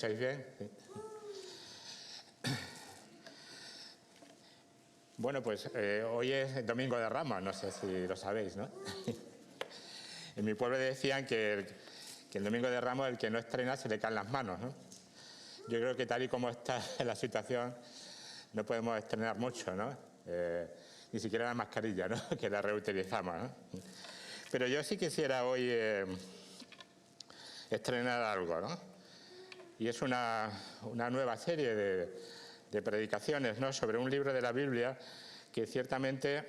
¿Estáis bien? Sí. Bueno, pues hoy es Domingo de Ramos, no sé si lo sabéis, ¿no? En mi pueblo decían que el Domingo de Ramos, el que no estrena, se le caen las manos, ¿no? Yo creo que tal y como está la situación, no podemos estrenar mucho, ¿no? Ni siquiera la mascarilla, ¿no? Que la reutilizamos, ¿no? Pero yo sí quisiera hoy estrenar algo, ¿no? Y es una nueva serie de predicaciones, ¿no?, sobre un libro de la Biblia que ciertamente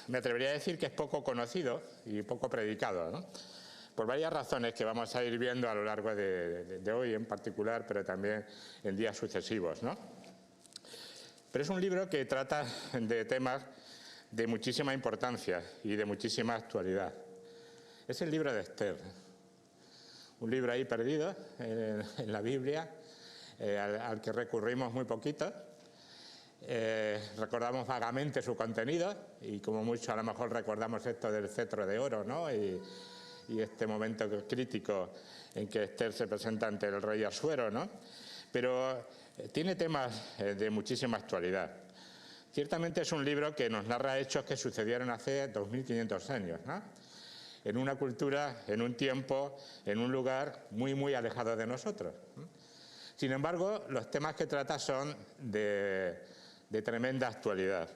me atrevería a decir que es poco conocido y poco predicado, ¿no?, por varias razones que vamos a ir viendo a lo largo de hoy en particular, pero también en días sucesivos, ¿no? Pero es un libro que trata de temas de muchísima importancia y de muchísima actualidad. Es el libro de Esther. Un libro ahí perdido en la Biblia, al que recurrimos muy poquito. Recordamos vagamente su contenido y como mucho a lo mejor recordamos esto del cetro de oro, ¿no? Y este momento crítico en que Esther se presenta ante el rey Asuero, ¿no? Pero tiene temas de muchísima actualidad. Ciertamente es un libro que nos narra hechos que sucedieron hace 2500 años, ¿no?, en una cultura, en un tiempo, en un lugar muy alejado de nosotros. Sin embargo, los temas que trata son de tremenda actualidad.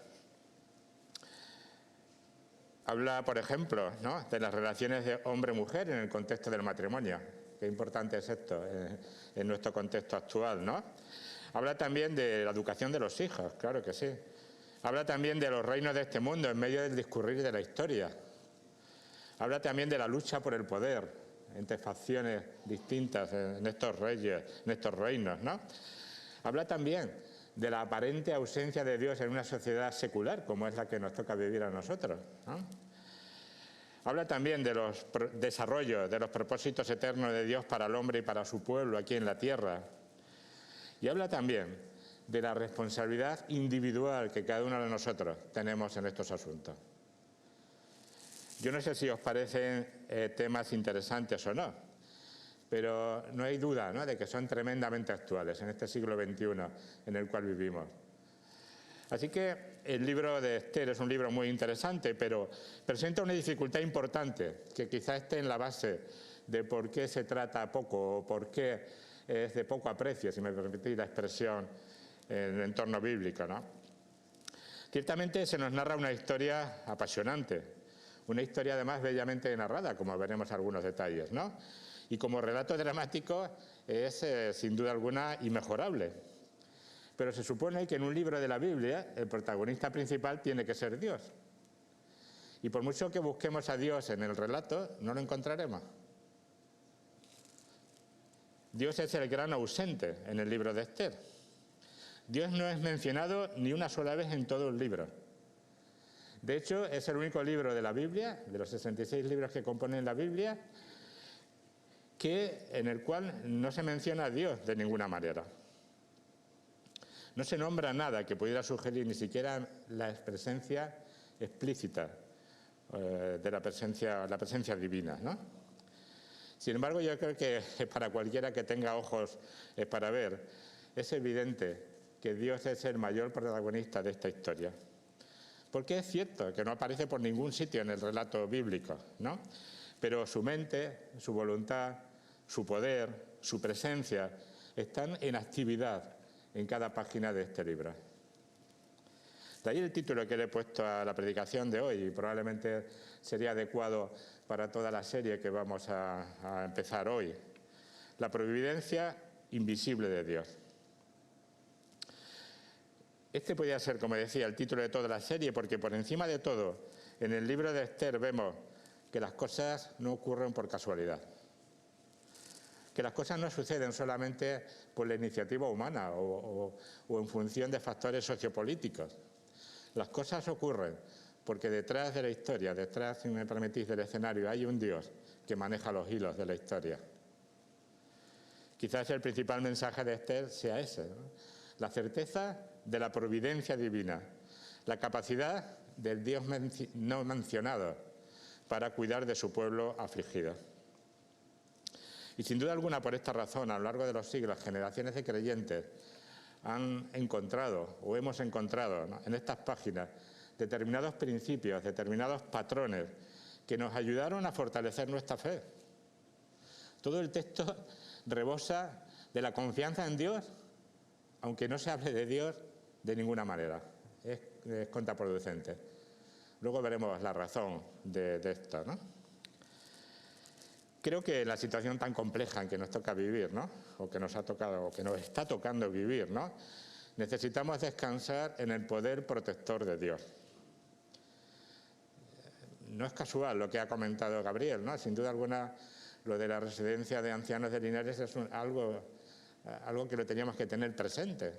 Habla, por ejemplo, ¿no?, de las relaciones de hombre-mujer en el contexto del matrimonio. Qué importante es esto en nuestro contexto actual, ¿no? Habla también de la educación de los hijos, claro que sí. Habla también de los reinos de este mundo en medio del discurrir de la historia. Habla también de la lucha por el poder entre facciones distintas en estos reyes, en estos reinos, ¿no? Habla también de la aparente ausencia de Dios en una sociedad secular, como es la que nos toca vivir a nosotros, ¿no? Habla también de los desarrollos, de los propósitos eternos de Dios para el hombre y para su pueblo aquí en la tierra. Y habla también de la responsabilidad individual que cada uno de nosotros tenemos en estos asuntos. Yo no sé si os parecen temas interesantes o no, pero no hay duda, ¿no?, de que son tremendamente actuales en este siglo XXI en el cual vivimos. Así que el libro de Esther es un libro muy interesante, pero presenta una dificultad importante que quizá esté en la base de por qué se trata poco o por qué es de poco aprecio, si me permitís la expresión, en el entorno bíblico, ¿no? Ciertamente se nos narra una historia apasionante. Una historia además bellamente narrada, como veremos algunos detalles, ¿no? Y como relato dramático es sin duda alguna inmejorable. Pero se supone que en un libro de la Biblia el protagonista principal tiene que ser Dios. Y por mucho que busquemos a Dios en el relato, no lo encontraremos. Dios es el gran ausente en el libro de Esther. Dios no es mencionado ni una sola vez en todo el libro. De hecho, es el único libro de la Biblia, de los 66 libros que componen la Biblia, en el cual no se menciona a Dios de ninguna manera. No se nombra nada que pudiera sugerir ni siquiera la presencia explícita de la presencia divina, ¿no? Sin embargo, yo creo que para cualquiera que tenga ojos para ver, es evidente que Dios es el mayor protagonista de esta historia. Porque es cierto que no aparece por ningún sitio en el relato bíblico, ¿no? Pero su mente, su voluntad, su poder, su presencia están en actividad en cada página de este libro. De ahí el título que le he puesto a la predicación de hoy, y probablemente sería adecuado para toda la serie que vamos a empezar hoy: La providencia invisible de Dios. Este podría ser, como decía, el título de toda la serie, porque por encima de todo, en el libro de Esther vemos que las cosas no ocurren por casualidad. Que las cosas no suceden solamente por la iniciativa humana o en función de factores sociopolíticos. Las cosas ocurren porque detrás de la historia, detrás, si me permitís, del escenario, hay un Dios que maneja los hilos de la historia. Quizás el principal mensaje de Esther sea ese, ¿no? La certeza de la providencia divina, la capacidad del Dios no mencionado para cuidar de su pueblo afligido. Y sin duda alguna, por esta razón, a lo largo de los siglos, generaciones de creyentes han encontrado o hemos encontrado, ¿no?, en estas páginas determinados principios, determinados patrones que nos ayudaron a fortalecer nuestra fe. Todo el texto rebosa de la confianza en Dios, aunque no se hable de Dios de ninguna manera. Es contraproducente. Luego veremos la razón de esto, ¿no? Creo que la situación tan compleja en que nos toca vivir, ¿no?, o que nos ha tocado, o que nos está tocando vivir, ¿no?, necesitamos descansar en el poder protector de Dios. No es casual lo que ha comentado Gabriel, ¿no? Sin duda alguna, lo de la residencia de ancianos de Linares es algo que lo teníamos que tener presente.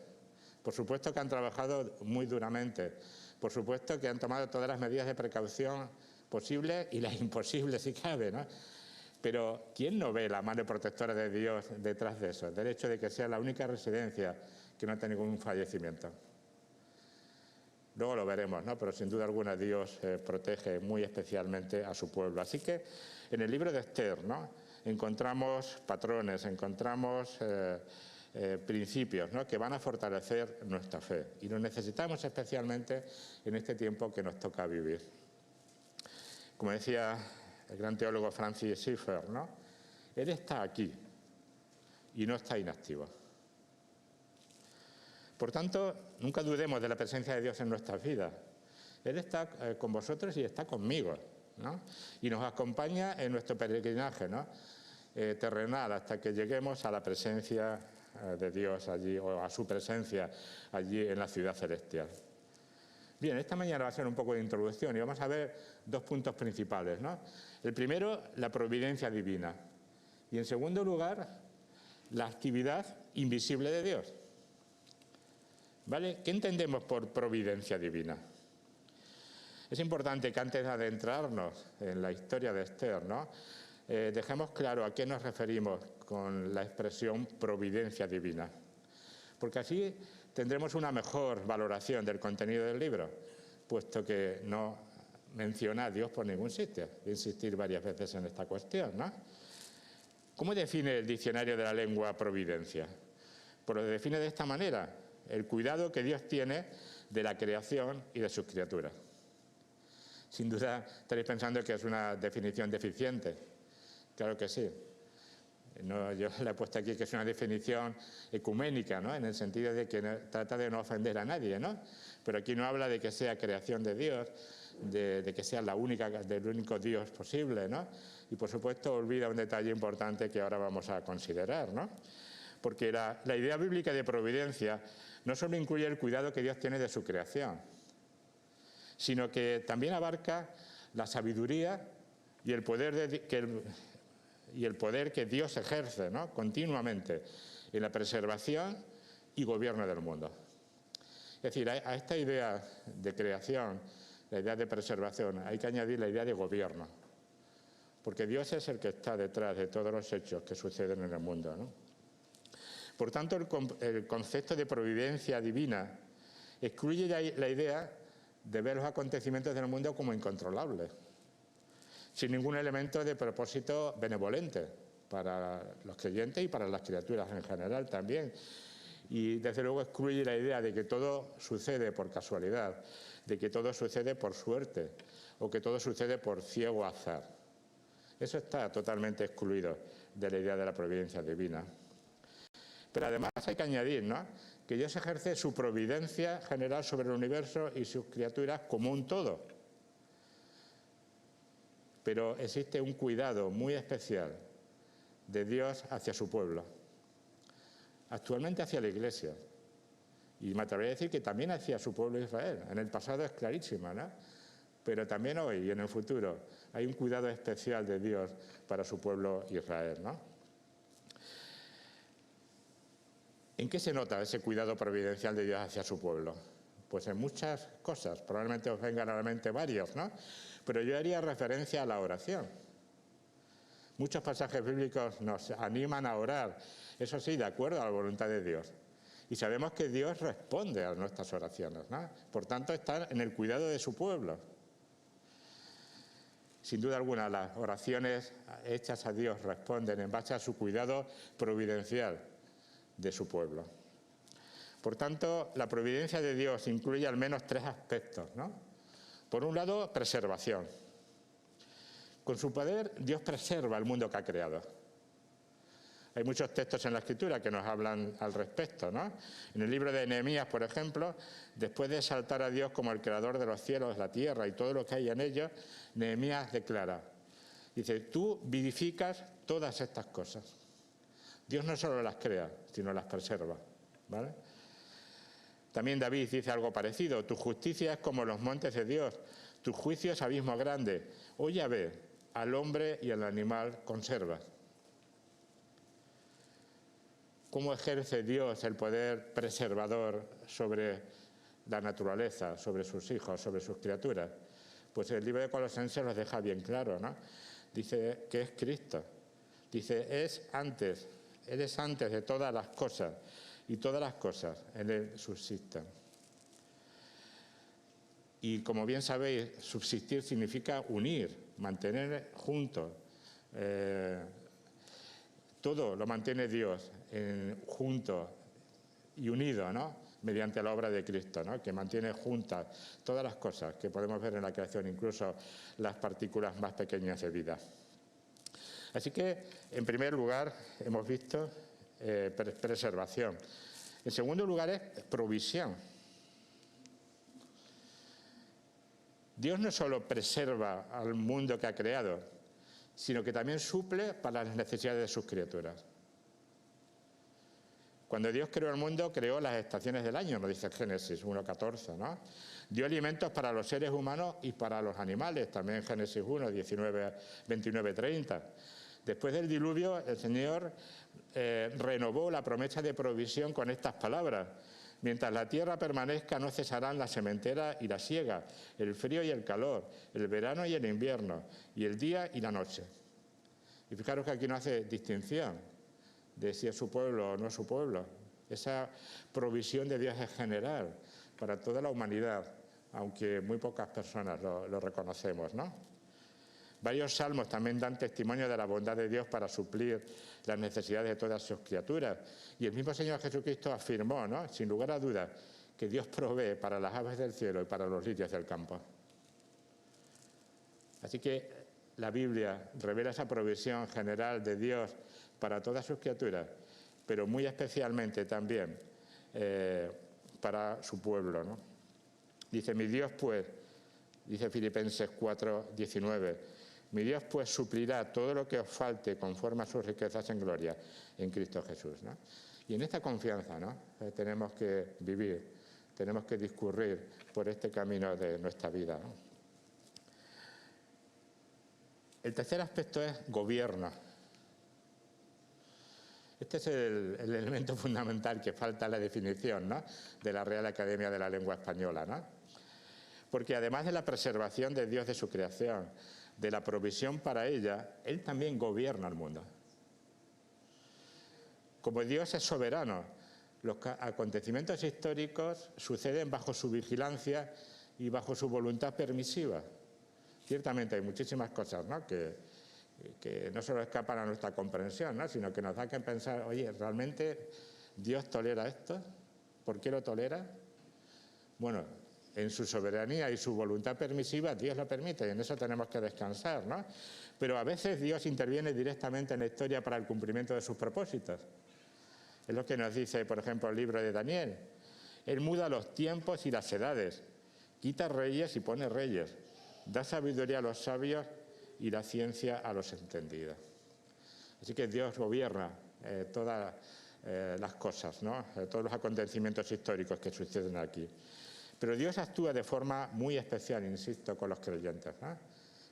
Por supuesto que han trabajado muy duramente, por supuesto que han tomado todas las medidas de precaución posibles y las imposibles si cabe, ¿no? Pero ¿quién no ve la mano protectora de Dios detrás de eso? Del hecho de que sea la única residencia que no tenga ningún fallecimiento. Luego lo veremos, ¿no? Pero sin duda alguna Dios protege muy especialmente a su pueblo. Así que en el libro de Esther, ¿no?, encontramos patrones, encontramos principios, ¿no?, que van a fortalecer nuestra fe. Y los necesitamos especialmente en este tiempo que nos toca vivir. Como decía el gran teólogo Francis Schaeffer, ¿no?, Él está aquí y no está inactivo. Por tanto, nunca dudemos de la presencia de Dios en nuestras vidas. Él está con vosotros y está conmigo, ¿no?, y nos acompaña en nuestro peregrinaje, ¿no?, terrenal, hasta que lleguemos a la presencia de Dios allí, o a su presencia allí en la ciudad celestial. Bien, esta mañana va a ser un poco de introducción y vamos a ver dos puntos principales, ¿no? El primero, la providencia divina. Y en segundo lugar, la actividad invisible de Dios. ¿Vale? ¿Qué entendemos por providencia divina? Es importante que antes de adentrarnos en la historia de Esther, ¿no?, dejemos claro a qué nos referimos con la expresión providencia divina. Porque así tendremos una mejor valoración del contenido del libro, puesto que no menciona a Dios por ningún sitio. Voy a insistir varias veces en esta cuestión, ¿no? ¿Cómo define el diccionario de la lengua providencia? Pues lo define de esta manera: el cuidado que Dios tiene de la creación y de sus criaturas. Sin duda estaréis pensando que es una definición deficiente. Claro que sí. No, yo le he puesto aquí que es una definición ecuménica, ¿no?, en el sentido de que trata de no ofender a nadie, ¿no? Pero aquí no habla de que sea creación de Dios, de que sea del único Dios posible, ¿no? Y por supuesto olvida un detalle importante que ahora vamos a considerar, ¿no? Porque la idea bíblica de providencia no solo incluye el cuidado que Dios tiene de su creación, sino que también abarca la sabiduría y el poder que Dios ejerce, ¿no?, continuamente en la preservación y gobierno del mundo. Es decir, a esta idea de creación, la idea de preservación, hay que añadir la idea de gobierno, porque Dios es el que está detrás de todos los hechos que suceden en el mundo, ¿no? Por tanto, el concepto de providencia divina excluye la idea de ver los acontecimientos del mundo como incontrolables, sin ningún elemento de propósito benevolente para los creyentes y para las criaturas en general también. Y desde luego excluye la idea de que todo sucede por casualidad, de que todo sucede por suerte o que todo sucede por ciego azar. Eso está totalmente excluido de la idea de la providencia divina. Pero además hay que añadir, ¿no?, que Dios ejerce su providencia general sobre el universo y sus criaturas como un todo. Pero existe un cuidado muy especial de Dios hacia su pueblo, actualmente hacia la Iglesia, y me atrevería a decir que también hacia su pueblo Israel. En el pasado es clarísima, ¿no?, pero también hoy y en el futuro hay un cuidado especial de Dios para su pueblo Israel, ¿no? ¿En qué se nota ese cuidado providencial de Dios hacia su pueblo? Pues en muchas cosas, probablemente os vengan a la mente varios, ¿no? Pero yo haría referencia a la oración. Muchos pasajes bíblicos nos animan a orar, eso sí, de acuerdo a la voluntad de Dios. Y sabemos que Dios responde a nuestras oraciones, ¿no? Por tanto, está en el cuidado de su pueblo. Sin duda alguna, las oraciones hechas a Dios responden en base a su cuidado providencial de su pueblo. Por tanto, la providencia de Dios incluye al menos tres aspectos, ¿no? Por un lado, preservación. Con su poder, Dios preserva el mundo que ha creado. Hay muchos textos en la Escritura que nos hablan al respecto, ¿no? En el libro de Nehemías, por ejemplo, después de exaltar a Dios como el creador de los cielos, la tierra y todo lo que hay en ellos, Nehemías declara, dice, tú vivificas todas estas cosas. Dios no solo las crea, sino las preserva, ¿vale? También David dice algo parecido, tu justicia es como los montes de Dios, tu juicio es abismo grande. Oye, ve, al hombre y al animal conservas. ¿Cómo ejerce Dios el poder preservador sobre la naturaleza, sobre sus hijos, sobre sus criaturas? Pues el libro de Colosenses los deja bien claro, ¿no? Dice que es Cristo. Dice, Él es antes de todas las cosas, y todas las cosas en Él subsisten. Y como bien sabéis, subsistir significa unir, mantener juntos. Todo lo mantiene Dios junto y unido, ¿no? Mediante la obra de Cristo, ¿no? Que mantiene juntas todas las cosas que podemos ver en la creación, incluso las partículas más pequeñas de vida. Así que, en primer lugar, hemos visto preservación. En segundo lugar es provisión. Dios no solo preserva al mundo que ha creado, sino que también suple para las necesidades de sus criaturas. Cuando Dios creó el mundo, creó las estaciones del año, nos dice Génesis 1:14, ¿no? Dio alimentos para los seres humanos y para los animales, también Génesis 1, 19, 29, 30. Después del diluvio, el Señor renovó la promesa de provisión con estas palabras. Mientras la tierra permanezca, no cesarán la sementera y la siega, el frío y el calor, el verano y el invierno, y el día y la noche. Y fijaros que aquí no hace distinción de si es su pueblo o no es su pueblo. Esa provisión de Dios es general para toda la humanidad, aunque muy pocas personas lo reconocemos, ¿no? Varios salmos también dan testimonio de la bondad de Dios para suplir las necesidades de todas sus criaturas. Y el mismo Señor Jesucristo afirmó, ¿no?, sin lugar a dudas, que Dios provee para las aves del cielo y para los lirios del campo. Así que la Biblia revela esa provisión general de Dios para todas sus criaturas, pero muy especialmente también para su pueblo, ¿no? Dice, mi Dios pues, dice Filipenses 4:19, mi Dios pues suplirá todo lo que os falte conforme a sus riquezas en gloria en Cristo Jesús, ¿no? Y en esta confianza, ¿no?, tenemos que vivir, tenemos que discurrir por este camino de nuestra vida, ¿no? El tercer aspecto es gobierno. Este es el elemento fundamental que falta en la definición, ¿no?, de la Real Academia de la Lengua Española, ¿no? Porque además de la preservación de Dios de su creación, de la provisión para ella, Él también gobierna el mundo. Como Dios es soberano, los acontecimientos históricos suceden bajo su vigilancia y bajo su voluntad permisiva. Ciertamente hay muchísimas cosas, ¿no?, que no solo escapan a nuestra comprensión, ¿no?, sino que nos da que pensar, oye, ¿realmente Dios tolera esto? ¿Por qué lo tolera? Bueno, en su soberanía y su voluntad permisiva, Dios lo permite, y en eso tenemos que descansar, ¿no? Pero a veces Dios interviene directamente en la historia para el cumplimiento de sus propósitos. Es lo que nos dice, por ejemplo, el libro de Daniel. Él muda los tiempos y las edades, quita reyes y pone reyes, da sabiduría a los sabios y la ciencia a los entendidos. Así que Dios gobierna todas las cosas, ¿no?, todos los acontecimientos históricos que suceden aquí. Pero Dios actúa de forma muy especial, insisto, con los creyentes, ¿no?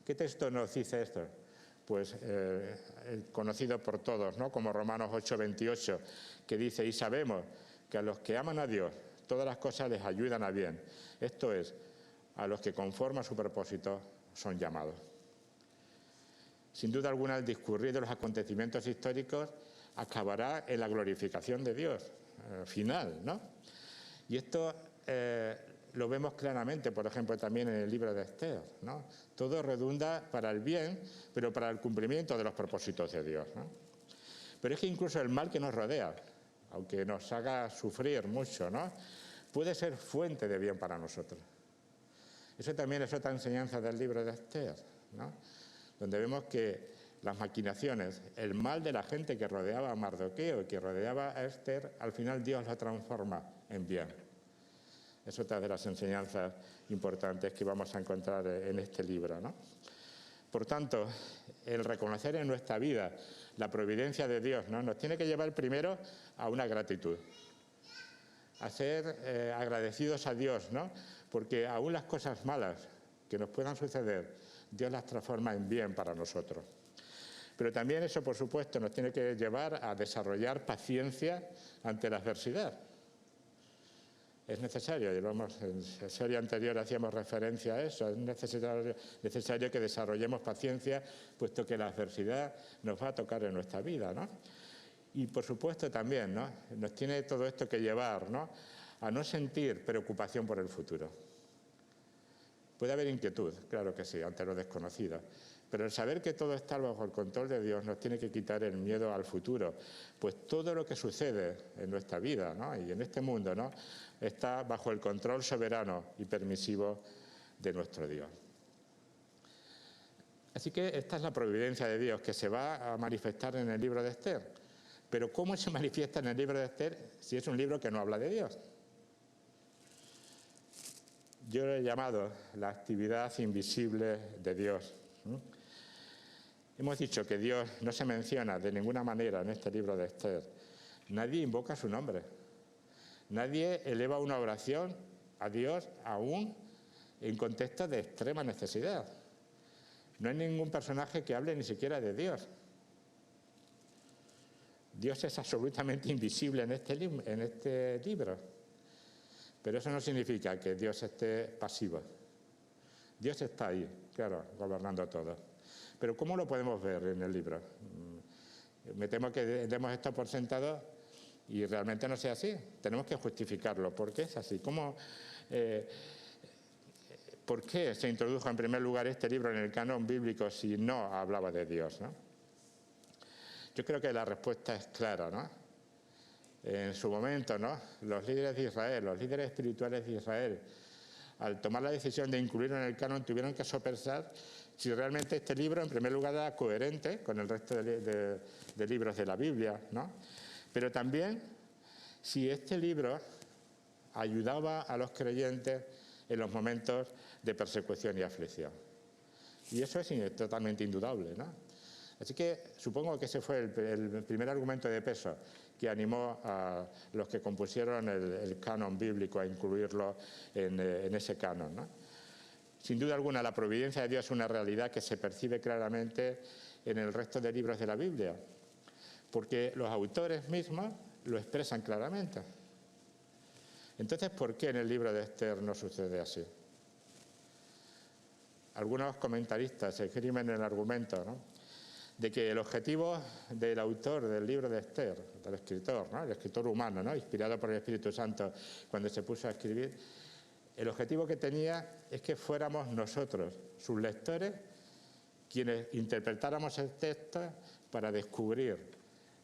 ¿Qué texto nos dice esto? Pues conocido por todos, ¿no?, como Romanos 8:28, que dice, y sabemos que a los que aman a Dios, todas las cosas les ayudan a bien. Esto es, a los que conforme a su propósito son llamados. Sin duda alguna, el discurrir de los acontecimientos históricos acabará en la glorificación de Dios final, ¿no? Y esto lo vemos claramente, por ejemplo, también en el libro de Esther, ¿no? Todo redunda para el bien, pero para el cumplimiento de los propósitos de Dios, ¿no? Pero es que incluso el mal que nos rodea, aunque nos haga sufrir mucho, ¿no?, puede ser fuente de bien para nosotros. Eso también es otra enseñanza del libro de Esther, ¿no?, donde vemos que las maquinaciones, el mal de la gente que rodeaba a Mardoqueo y que rodeaba a Esther, al final Dios lo transforma en bien. Es otra de las enseñanzas importantes que vamos a encontrar en este libro, ¿no? Por tanto, el reconocer en nuestra vida la providencia de Dios, ¿no?, nos tiene que llevar primero a una gratitud, a ser agradecidos a Dios, ¿no?, porque aún las cosas malas que nos puedan suceder, Dios las transforma en bien para nosotros. Pero también eso, por supuesto, nos tiene que llevar a desarrollar paciencia ante la adversidad. Es necesario, y en la serie anterior hacíamos referencia a eso, es necesario que desarrollemos paciencia, puesto que la adversidad nos va a tocar en nuestra vida, ¿no? Y por supuesto también, ¿no?, nos tiene todo esto que llevar, ¿no?, a no sentir preocupación por el futuro. Puede haber inquietud, claro que sí, ante lo desconocido, pero el saber que todo está bajo el control de Dios nos tiene que quitar el miedo al futuro, pues todo lo que sucede en nuestra vida, ¿no?, y en este mundo, ¿no?, está bajo el control soberano y permisivo de nuestro Dios. Así que esta es la providencia de Dios que se va a manifestar en el libro de Esther. Pero ¿cómo se manifiesta en el libro de Esther si es un libro que no habla de Dios? Yo lo he llamado la actividad invisible de Dios. Hemos dicho que Dios no se menciona de ninguna manera en este libro de Esther. Nadie invoca su nombre. Nadie eleva una oración a Dios aún en contexto de extrema necesidad. No hay ningún personaje que hable ni siquiera de Dios. Dios es absolutamente invisible en este libro. Pero eso no significa que Dios esté pasivo. Dios está ahí, claro, gobernando todo. Pero ¿cómo lo podemos ver en el libro? Me temo que demos esto por sentado y realmente no sea así. Tenemos que justificarlo. ¿Por qué es así? ¿Por qué se introdujo en primer lugar este libro en el canon bíblico si no hablaba de Dios, ¿no? Yo creo que la respuesta es clara, ¿no? En su momento, ¿no?, los líderes de Israel, los líderes espirituales de Israel, al tomar la decisión de incluirlo en el canon, tuvieron que sopesar si realmente este libro, en primer lugar, era coherente con el resto de libros de la Biblia, ¿no?, pero también si este libro ayudaba a los creyentes en los momentos de persecución y aflicción. Y eso es totalmente indudable, ¿no? Así que supongo que ese fue el primer argumento de peso que animó a los que compusieron el canon bíblico a incluirlo en ese canon, ¿no? Sin duda alguna, la providencia de Dios es una realidad que se percibe claramente en el resto de libros de la Biblia, porque los autores mismos lo expresan claramente. Entonces, ¿por qué en el libro de Esther no sucede así? Algunos comentaristas esgrimen el argumento, ¿no?, de que el objetivo del autor del libro de Esther, del escritor, ¿no?, el escritor humano, ¿no?, inspirado por el Espíritu Santo cuando se puso a escribir, el objetivo que tenía es que fuéramos nosotros, sus lectores, quienes interpretáramos el texto para descubrir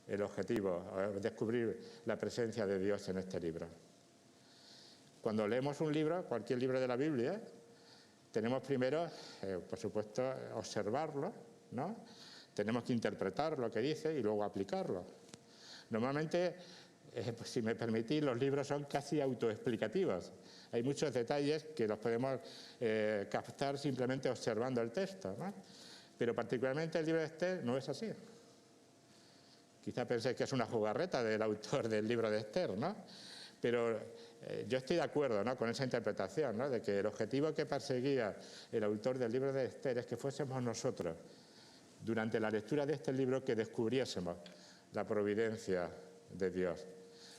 el objetivo, descubrir la presencia de Dios en este libro. Cuando leemos un libro, cualquier libro de la Biblia, tenemos primero, por supuesto, observarlo, ¿no? Tenemos que interpretar lo que dice y luego aplicarlo. Normalmente, pues si me permitís, los libros son casi autoexplicativos. Hay muchos detalles que los podemos captar simplemente observando el texto, ¿no? Pero particularmente el libro de Esther no es así. Quizá penséis que es una jugarreta del autor del libro de Esther, ¿no? Pero yo estoy de acuerdo, ¿no?, con esa interpretación, ¿no?, de que el objetivo que perseguía el autor del libro de Esther es que fuésemos nosotros, durante la lectura de este libro, que descubriésemos la providencia de Dios,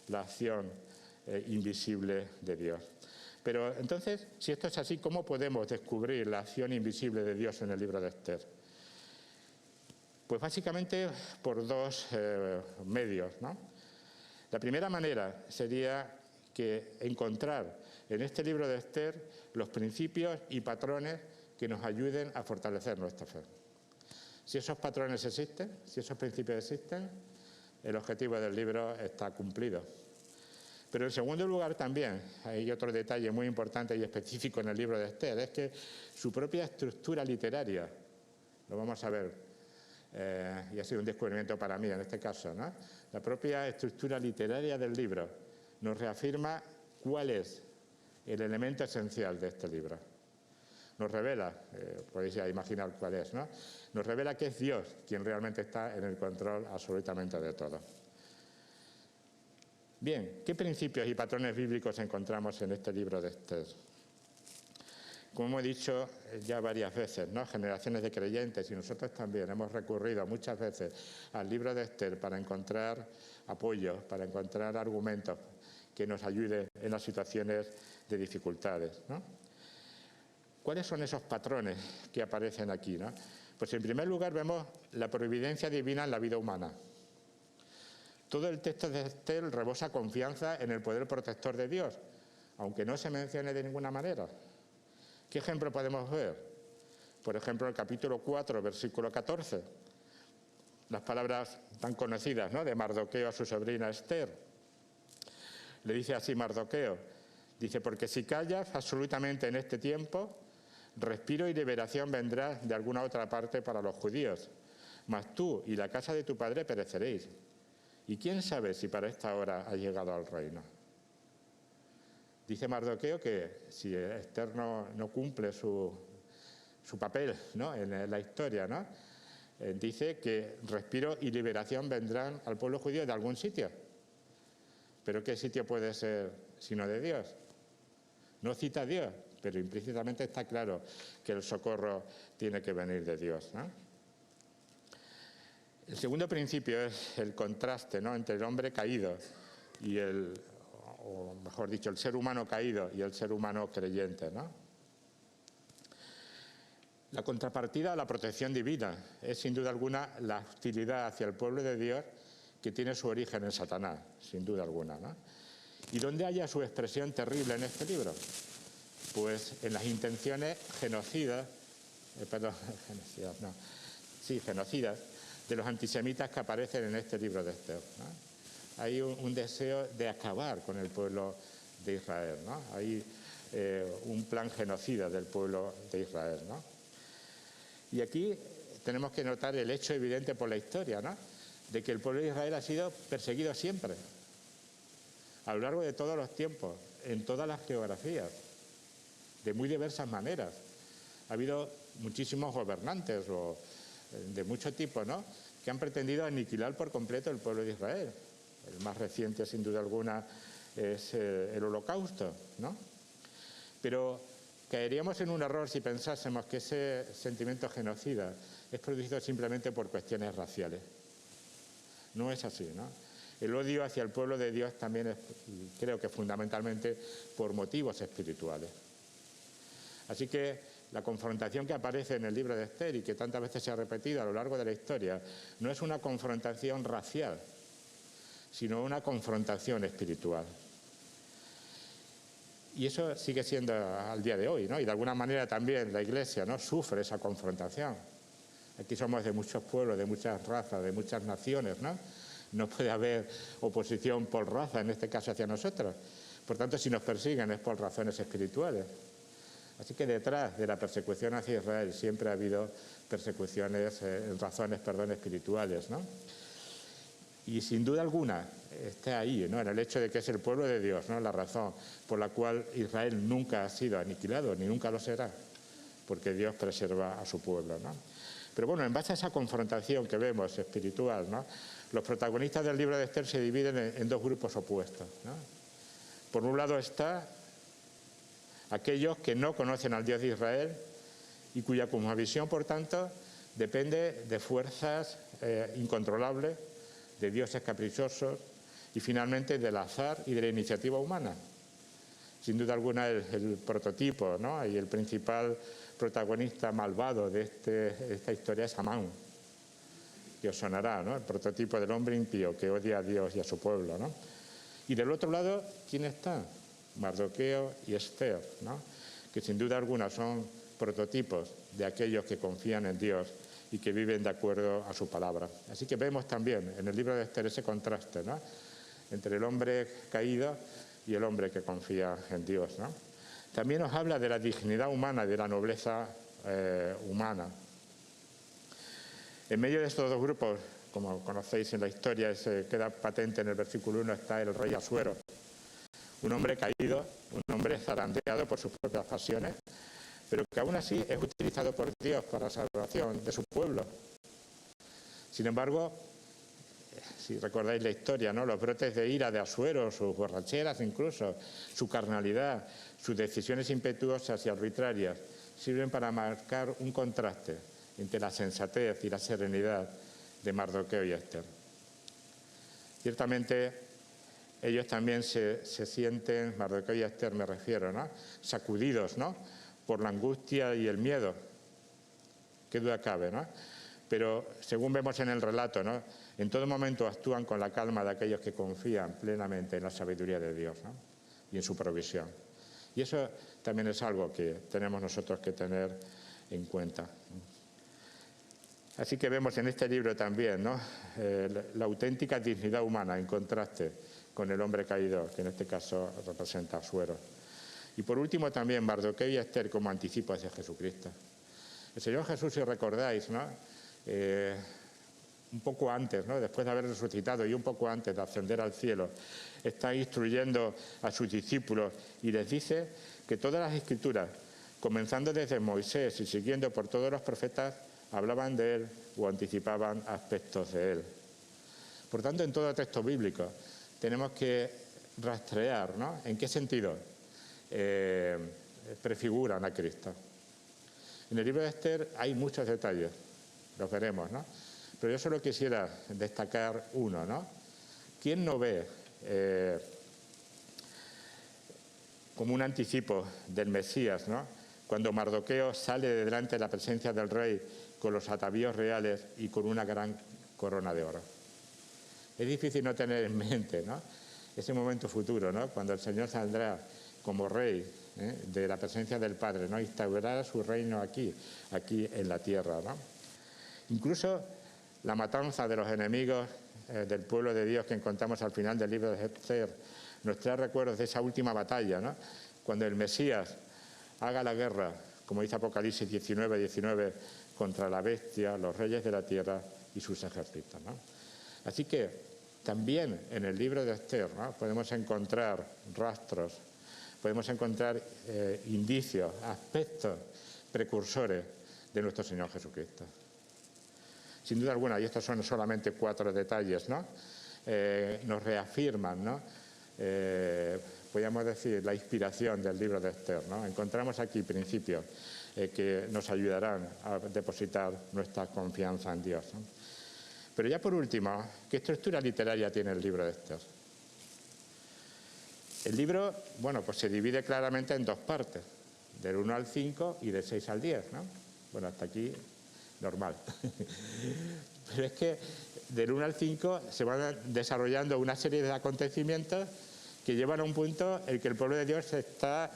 la acción invisible de Dios. Pero entonces, si esto es así, ¿cómo podemos descubrir la acción invisible de Dios en el libro de Esther? Pues básicamente por dos medios, ¿no? La primera manera sería que encontrar en este libro de Esther los principios y patrones que nos ayuden a fortalecer nuestra fe. Si esos patrones existen, si esos principios existen, el objetivo del libro está cumplido. Pero en segundo lugar también hay otro detalle muy importante y específico en el libro de Esther, es que su propia estructura literaria, lo vamos a ver, y ha sido un descubrimiento para mí en este caso, ¿no? La propia estructura literaria del libro nos reafirma cuál es el elemento esencial de este libro. Nos revela, podéis ya imaginar cuál es, ¿no? Nos revela que es Dios quien realmente está en el control absolutamente de todo. Bien, ¿qué principios y patrones bíblicos encontramos en este libro de Esther? Como he dicho ya varias veces, ¿no? Generaciones de creyentes y nosotros también hemos recurrido muchas veces al libro de Esther para encontrar apoyo, para encontrar argumentos que nos ayuden en las situaciones de dificultades, ¿no? ¿Cuáles son esos patrones que aparecen aquí, ¿no? Pues en primer lugar vemos la providencia divina en la vida humana. Todo el texto de Esther rebosa confianza en el poder protector de Dios, aunque no se mencione de ninguna manera. ¿Qué ejemplo podemos ver? Por ejemplo, el capítulo 4, versículo 14. Las palabras tan conocidas, ¿no?, de Mardoqueo a su sobrina Esther. Le dice así Mardoqueo, dice, porque si callas absolutamente en este tiempo, respiro y liberación vendrá de alguna otra parte para los judíos, mas tú y la casa de tu padre pereceréis. ¿Y quién sabe si para esta hora ha llegado al reino? Dice Mardoqueo que si Esther no cumple su papel, ¿no?, en la historia, ¿no?, dice que respiro y liberación vendrán al pueblo judío de algún sitio. ¿Pero qué sitio puede ser sino de Dios? No cita a Dios, pero implícitamente está claro que el socorro tiene que venir de Dios, ¿no? El segundo principio es el contraste, ¿no?, entre el hombre caído y o mejor dicho, el ser humano caído y el ser humano creyente, ¿no? La contrapartida a la protección divina es sin duda alguna la hostilidad hacia el pueblo de Dios que tiene su origen en Satanás, sin duda alguna, ¿no? ¿Y dónde haya su expresión terrible en este libro? Pues en las intenciones genocidas de los antisemitas que aparecen en este libro de Esther, ¿no? Hay un deseo de acabar con el pueblo de Israel, ¿no? Hay un plan genocida del pueblo de Israel, ¿no? Y aquí tenemos que notar el hecho evidente por la historia, ¿no?, de que el pueblo de Israel ha sido perseguido siempre, a lo largo de todos los tiempos, en todas las geografías, de muy diversas maneras. Ha habido muchísimos gobernantes de mucho tipo, ¿no?, que han pretendido aniquilar por completo el pueblo de Israel. El más reciente, sin duda alguna, es el Holocausto, ¿no? Pero caeríamos en un error si pensásemos que ese sentimiento genocida es producido simplemente por cuestiones raciales. No es así, ¿no? El odio hacia el pueblo de Dios también es, creo que fundamentalmente, por motivos espirituales. Así que la confrontación que aparece en el libro de Esther y que tantas veces se ha repetido a lo largo de la historia no es una confrontación racial, sino una confrontación espiritual. Y eso sigue siendo al día de hoy, ¿no? Y de alguna manera también la Iglesia, ¿no?, sufre esa confrontación. Aquí somos de muchos pueblos, de muchas razas, de muchas naciones, ¿no? No puede haber oposición por raza, en este caso hacia nosotros. Por tanto, si nos persiguen es por razones espirituales. Así que detrás de la persecución hacia Israel siempre ha habido persecuciones, razones espirituales, ¿no? Y sin duda alguna está ahí, ¿no?, en el hecho de que es el pueblo de Dios, ¿no?, la razón por la cual Israel nunca ha sido aniquilado, ni nunca lo será, porque Dios preserva a su pueblo, ¿no? Pero bueno, en base a esa confrontación que vemos espiritual, ¿no?, los protagonistas del libro de Esther se dividen en dos grupos opuestos, ¿no? Por un lado está aquellos que no conocen al Dios de Israel y cuya cosmovisión, por tanto, depende de fuerzas incontrolables, de dioses caprichosos y finalmente del azar y de la iniciativa humana. Sin duda alguna el prototipo, ¿no?, y el principal protagonista malvado de esta historia es Amán, que os sonará, ¿no?, el prototipo del hombre impío que odia a Dios y a su pueblo, ¿no? Y del otro lado, ¿quién está? Mardoqueo y Esther, ¿no? Que sin duda alguna son prototipos de aquellos que confían en Dios y que viven de acuerdo a su palabra. Así que vemos también en el libro de Esther ese contraste, ¿no?, entre el hombre caído y el hombre que confía en Dios, ¿no? También nos habla de la dignidad humana y de la nobleza humana. En medio de estos dos grupos, como conocéis en la historia, se queda patente en el versículo 1, está el rey Asuero, un hombre caído, un hombre zarandeado por sus propias pasiones, pero que aún así es utilizado por Dios para la salvación de su pueblo. Sin embargo, si recordáis la historia, ¿no?, los brotes de ira de Asuero, sus borracheras incluso, su carnalidad, sus decisiones impetuosas y arbitrarias, sirven para marcar un contraste entre la sensatez y la serenidad de Mardoqueo y Esther. Ciertamente, ellos también se sienten, Mardoqueo y Esther me refiero, ¿no?, sacudidos, ¿no?, por la angustia y el miedo. Qué duda cabe, ¿no? Pero según vemos en el relato, ¿no?, en todo momento actúan con la calma de aquellos que confían plenamente en la sabiduría de Dios, ¿no?, y en su provisión. Y eso también es algo que tenemos nosotros que tener en cuenta. Así que vemos en este libro también, ¿no?, la auténtica dignidad humana en contraste con el hombre caído, que en este caso representa a Asuero. Y por último también Mardoqueo y Esther como anticipos de Jesucristo. El Señor Jesús, si recordáis, ¿no?, un poco antes, ¿no?, después de haber resucitado y un poco antes de ascender al cielo, está instruyendo a sus discípulos y les dice que todas las Escrituras, comenzando desde Moisés y siguiendo por todos los profetas, hablaban de él o anticipaban aspectos de él. Por tanto, en todo texto bíblico tenemos que rastrear, ¿no?, en qué sentido prefiguran a Cristo. En el libro de Esther hay muchos detalles, los veremos, ¿no?, pero yo solo quisiera destacar uno, ¿no? ¿Quién no ve como un anticipo del Mesías, ¿no?, cuando Mardoqueo sale de delante de la presencia del rey con los atavíos reales y con una gran corona de oro? Es difícil no tener en mente, ¿no?, ese momento futuro, ¿no?, cuando el Señor saldrá como rey de la presencia del Padre, ¿no?, instaurará su reino aquí en la tierra, ¿no? Incluso la matanza de los enemigos del pueblo de Dios que encontramos al final del libro de Esther nos trae recuerdos de esa última batalla, ¿no?, cuando el Mesías haga la guerra, como dice Apocalipsis 19, contra la bestia, los reyes de la tierra y sus ejércitos, ¿no? Así que también en el libro de Esther, ¿no?, podemos encontrar rastros, podemos encontrar indicios, aspectos precursores de nuestro Señor Jesucristo. Sin duda alguna, y estos son solamente 4 detalles, ¿no?, nos reafirman, ¿no?, podríamos decir, la inspiración del libro de Esther, ¿no? Encontramos aquí principios que nos ayudarán a depositar nuestra confianza en Dios, ¿no? Pero ya por último, ¿qué estructura literaria tiene el libro de Esther? El libro, bueno, pues se divide claramente en 2 partes, del 1 al 5 y del 6 al 10, ¿no? Bueno, hasta aquí normal. Pero es que del 1 al 5 se van desarrollando una serie de acontecimientos que llevan a un punto en que el pueblo de Dios está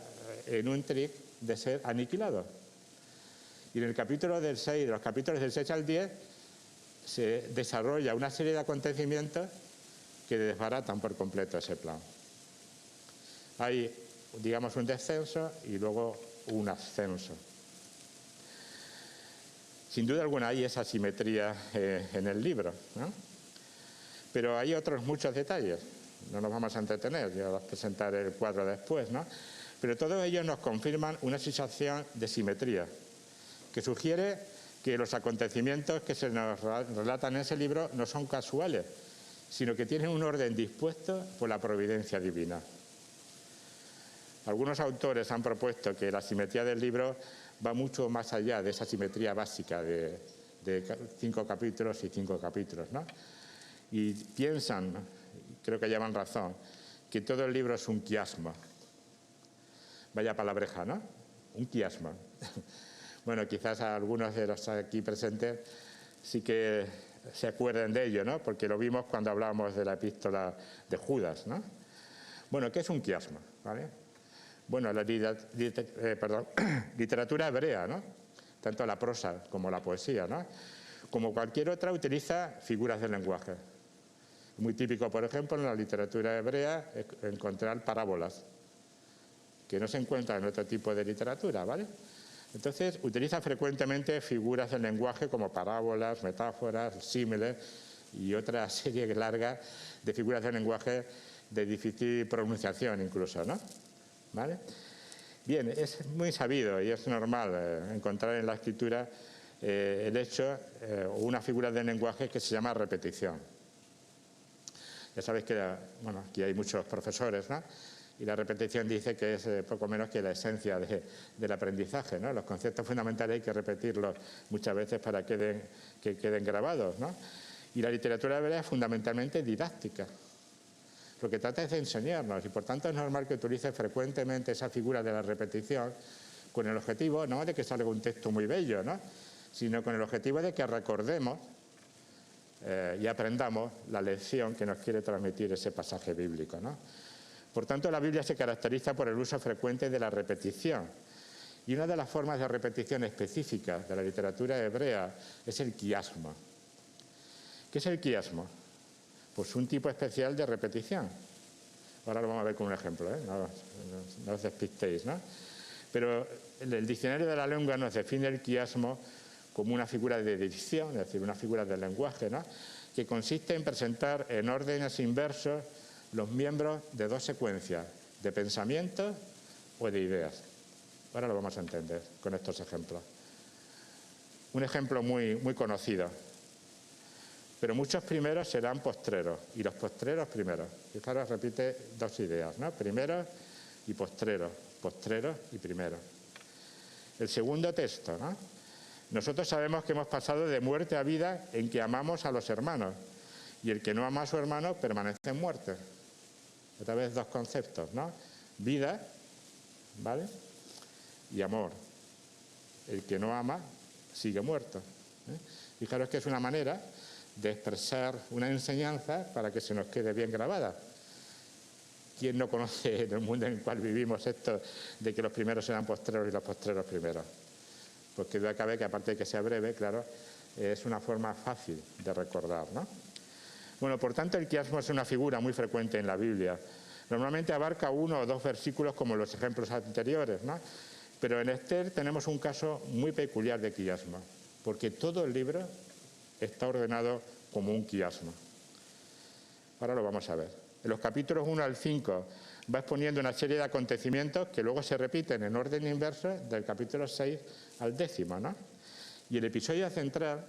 en un tric de ser aniquilado. Y en el capítulo del 6, de los capítulos del 6 al 10, se desarrolla una serie de acontecimientos que desbaratan por completo ese plan. Hay, digamos, un descenso y luego un ascenso. Sin duda alguna hay esa simetría en el libro, ¿no? Pero hay otros muchos detalles. No nos vamos a entretener, ya os presentaré el cuadro después, ¿no? Pero todos ellos nos confirman una sensación de simetría, que sugiere que los acontecimientos que se nos relatan en ese libro no son casuales, sino que tienen un orden dispuesto por la providencia divina. Algunos autores han propuesto que la simetría del libro va mucho más allá de esa simetría básica de 5 capítulos y 5 capítulos, ¿no? Y piensan, creo que llevan razón, que todo el libro es un quiasma. Vaya palabreja, ¿no? Un quiasma. Bueno, quizás a algunos de los aquí presentes sí que se acuerden de ello, ¿no? Porque lo vimos cuando hablábamos de la epístola de Judas, ¿no? Bueno, ¿qué es un quiasma? ¿Vale? Bueno, la literatura hebrea, ¿no? Tanto la prosa como la poesía, ¿no? Como cualquier otra, utiliza figuras del lenguaje. Muy típico, por ejemplo, en la literatura hebrea encontrar parábolas, que no se encuentran en otro tipo de literatura, ¿vale? Entonces, utiliza frecuentemente figuras del lenguaje como parábolas, metáforas, símiles y otra serie larga de figuras del lenguaje de difícil pronunciación incluso, ¿no? ¿Vale? Bien, es muy sabido y es normal encontrar en la escritura el hecho o una figura del lenguaje que se llama repetición. Ya sabéis que, bueno, aquí hay muchos profesores, ¿no? Y la repetición dice que es poco menos que la esencia del aprendizaje, ¿no? Los conceptos fundamentales hay que repetirlos muchas veces para que queden grabados, ¿no? Y la literatura hebrea es fundamentalmente didáctica. Lo que trata es de enseñarnos y por tanto es normal que utilice frecuentemente esa figura de la repetición con el objetivo no de que salga un texto muy bello, ¿no? Sino con el objetivo de que recordemos y aprendamos la lección que nos quiere transmitir ese pasaje bíblico, ¿no? Por tanto, la Biblia se caracteriza por el uso frecuente de la repetición. Y una de las formas de repetición específicas de la literatura hebrea es el quiasmo. ¿Qué es el quiasmo? Pues un tipo especial de repetición. Ahora lo vamos a ver con un ejemplo, ¿eh? No os despistéis, ¿no? Pero el diccionario de la lengua nos define el quiasmo como una figura de dicción, es decir, una figura del lenguaje, ¿no? Que consiste en presentar en órdenes inversos los miembros de dos secuencias, de pensamientos o de ideas. Ahora lo vamos a entender con estos ejemplos. Un ejemplo muy conocido. Pero muchos primeros serán postreros y los postreros primeros. Fijaros, repite dos ideas, ¿no? Primeros y postreros, postreros y primeros. El segundo texto, ¿no? Nosotros sabemos que hemos pasado de muerte a vida en que amamos a los hermanos y el que no ama a su hermano permanece en muerte. Otra vez dos conceptos, ¿no? Vida, ¿vale? Y amor. El que no ama sigue muerto, ¿eh? Fijaros que es una manera de expresar una enseñanza para que se nos quede bien grabada. ¿Quién no conoce en el mundo en el cual vivimos esto de que los primeros serán postreros y los postreros primeros? Pues que duda cabe que aparte de que sea breve, claro, es una forma fácil de recordar, ¿no? Bueno, por tanto, el quiasmo es una figura muy frecuente en la Biblia. Normalmente abarca 1 o 2 versículos como los ejemplos anteriores, ¿no? Pero en Esther tenemos un caso muy peculiar de quiasmo, porque todo el libro está ordenado como un quiasmo. Ahora lo vamos a ver. En los capítulos 1 al 5 va exponiendo una serie de acontecimientos que luego se repiten en orden inverso del capítulo 6 al 10, ¿no? Y el episodio central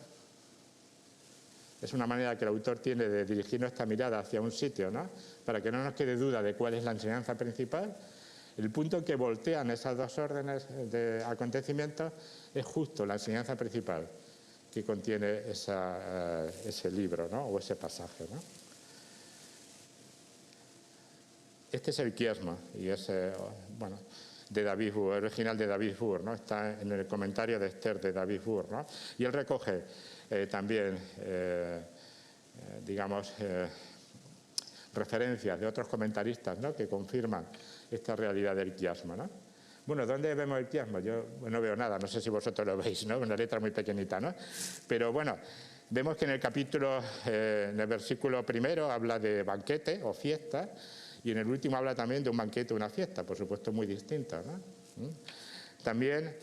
es una manera que el autor tiene de dirigir nuestra mirada hacia un sitio, ¿no? Para que no nos quede duda de cuál es la enseñanza principal. El punto que voltean esas dos órdenes de acontecimientos es justo la enseñanza principal que contiene ese libro, ¿no? O ese pasaje, ¿no? Este es el quiasmo y es, bueno, de David Boer, original de David Boer, ¿no? Está en el comentario de Esther de David Boer, ¿no? Y él recoge también, digamos, referencias de otros comentaristas, ¿no? Que confirman esta realidad del quiasmo, ¿no? Bueno, ¿dónde vemos el quiasmo? Yo no veo nada, no sé si vosotros lo veis, ¿no? Una letra muy pequeñita, ¿no? Pero bueno, vemos que en el capítulo, en el versículo primero habla de banquete o fiesta, y en el último habla también de un banquete o una fiesta, por supuesto muy distinta, ¿no? También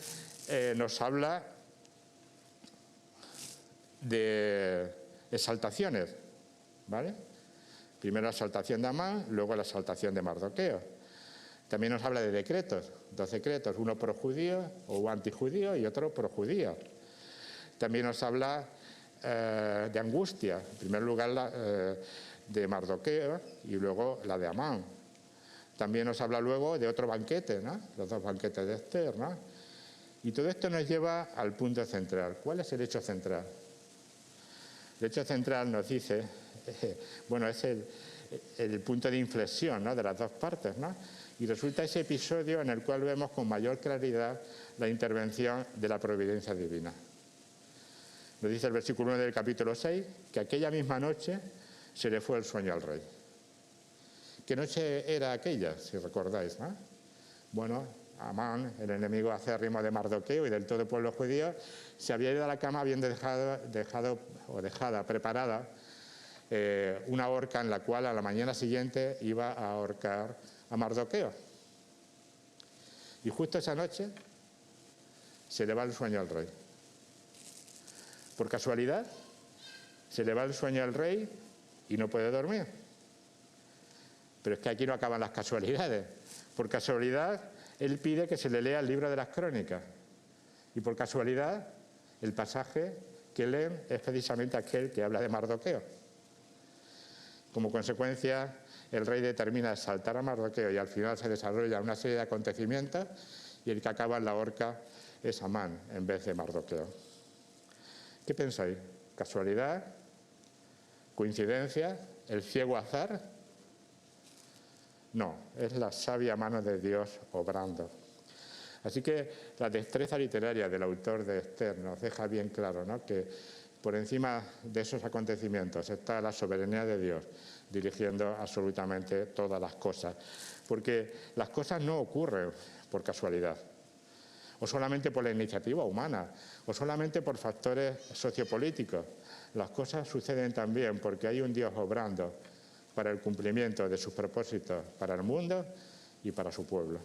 nos habla de exaltaciones, ¿vale? Primero la exaltación de Amán, luego la exaltación de Mardoqueo. También nos habla de decretos, 2 decretos, uno pro judío o antijudío y otro pro judío. También nos habla de angustia, en primer lugar de Mardoqueo y luego la de Amán. También nos habla luego de otro banquete, ¿no? Los 2 banquetes de Esther, ¿no? Y todo esto nos lleva al punto central. ¿Cuál es el hecho central? El hecho central nos dice, bueno, es el punto de inflexión, ¿no? De las 2 partes, ¿no? Y resulta ese episodio en el cual vemos con mayor claridad la intervención de la providencia divina. Nos dice el versículo 1 del capítulo 6 que aquella misma noche se le fue el sueño al rey. ¿Qué noche era aquella, si recordáis, ¿no? Bueno, Amán, el enemigo acérrimo de Mardoqueo y del todo el pueblo judío, se había ido a la cama habiendo dejada preparada una horca en la cual a la mañana siguiente iba a ahorcar a Mardoqueo. Y justo esa noche se le va el sueño al rey. Por casualidad, se le va el sueño al rey y no puede dormir. Pero es que aquí no acaban las casualidades. Por casualidad, él pide que se le lea el libro de las Crónicas. Y por casualidad, el pasaje que leen es precisamente aquel que habla de Mardoqueo. Como consecuencia, el rey determina exaltar a Mardoqueo y al final se desarrolla una serie de acontecimientos y el que acaba en la horca es Amán en vez de Mardoqueo. ¿Qué pensáis? ¿Casualidad? ¿Coincidencia? ¿El ciego azar? No, es la sabia mano de Dios obrando. Así que la destreza literaria del autor de Esther nos deja bien claro, ¿no?, que por encima de esos acontecimientos está la soberanía de Dios dirigiendo absolutamente todas las cosas. Porque las cosas no ocurren por casualidad, o solamente por la iniciativa humana, o solamente por factores sociopolíticos. Las cosas suceden también porque hay un Dios obrando para el cumplimiento de sus propósitos para el mundo y para su pueblo.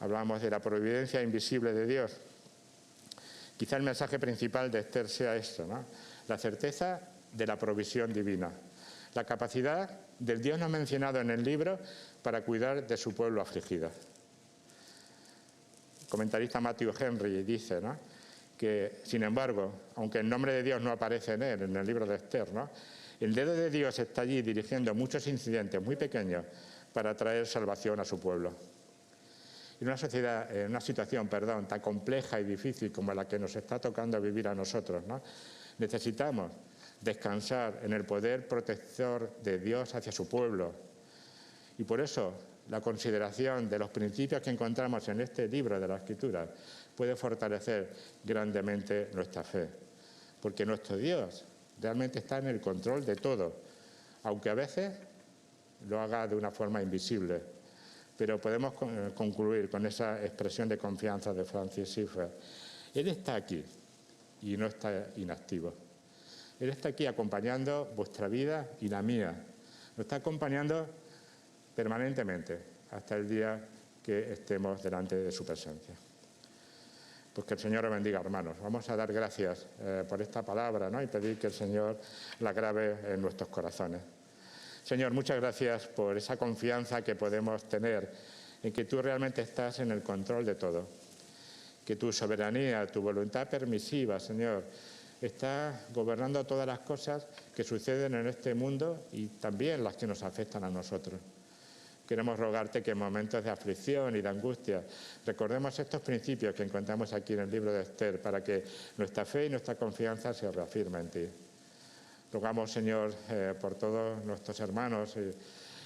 Hablamos de la providencia invisible de Dios. Quizá el mensaje principal de Esther sea esto, ¿no?, la certeza de la provisión divina, la capacidad del Dios no mencionado en el libro para cuidar de su pueblo afligido. El comentarista Matthew Henry dice, ¿no?, que, sin embargo, aunque el nombre de Dios no aparece en él, en el libro de Esther, ¿no?, el dedo de Dios está allí dirigiendo muchos incidentes muy pequeños para traer salvación a su pueblo. En una situación tan compleja y difícil como la que nos está tocando vivir a nosotros, ¿no?, necesitamos descansar en el poder protector de Dios hacia su pueblo. Y por eso la consideración de los principios que encontramos en este libro de la Escritura puede fortalecer grandemente nuestra fe. Porque nuestro Dios realmente está en el control de todo, aunque a veces lo haga de una forma invisible. Pero podemos concluir con esa expresión de confianza de Francis Schaeffer. Él está aquí y no está inactivo. Él está aquí acompañando vuestra vida y la mía. Nos está acompañando permanentemente hasta el día que estemos delante de su presencia. Pues que el Señor os bendiga, hermanos. Vamos a dar gracias por esta palabra, ¿no?, y pedir que el Señor la grabe en nuestros corazones. Señor, muchas gracias por esa confianza que podemos tener en que tú realmente estás en el control de todo. Que tu soberanía, tu voluntad permisiva, Señor, está gobernando todas las cosas que suceden en este mundo y también las que nos afectan a nosotros. Queremos rogarte que en momentos de aflicción y de angustia recordemos estos principios que encontramos aquí en el libro de Esther para que nuestra fe y nuestra confianza se reafirmen en ti. Rogamos, Señor, por todos nuestros hermanos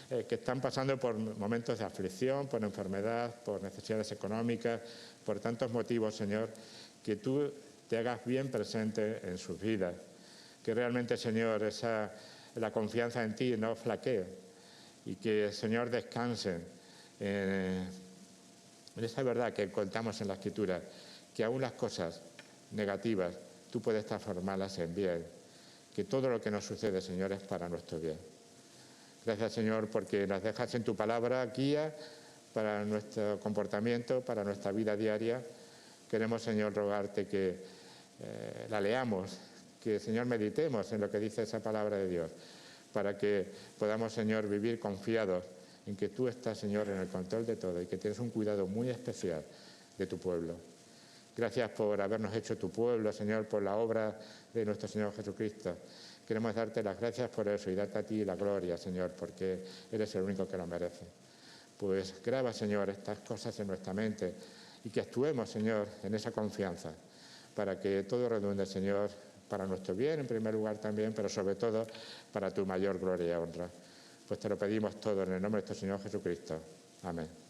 que están pasando por momentos de aflicción, por enfermedad, por necesidades económicas, por tantos motivos, Señor, que tú te hagas bien presente en sus vidas. Que realmente, Señor, la confianza en ti no flaquee y que, Señor, descansen en esa verdad que encontramos en la Escritura, que aún las cosas negativas tú puedes transformarlas en bien. Que todo lo que nos sucede, Señor, es para nuestro bien. Gracias, Señor, porque nos dejas en tu palabra guía para nuestro comportamiento, para nuestra vida diaria. Queremos, Señor, rogarte que la leamos, que, Señor, meditemos en lo que dice esa palabra de Dios, para que podamos, Señor, vivir confiados en que tú estás, Señor, en el control de todo y que tienes un cuidado muy especial de tu pueblo. Gracias por habernos hecho tu pueblo, Señor, por la obra de nuestro Señor Jesucristo. Queremos darte las gracias por eso y darte a ti la gloria, Señor, porque eres el único que lo merece. Pues graba, Señor, estas cosas en nuestra mente y que actuemos, Señor, en esa confianza para que todo redunde, Señor, para nuestro bien en primer lugar también, pero sobre todo para tu mayor gloria y honra. Pues te lo pedimos todo en el nombre de nuestro Señor Jesucristo. Amén.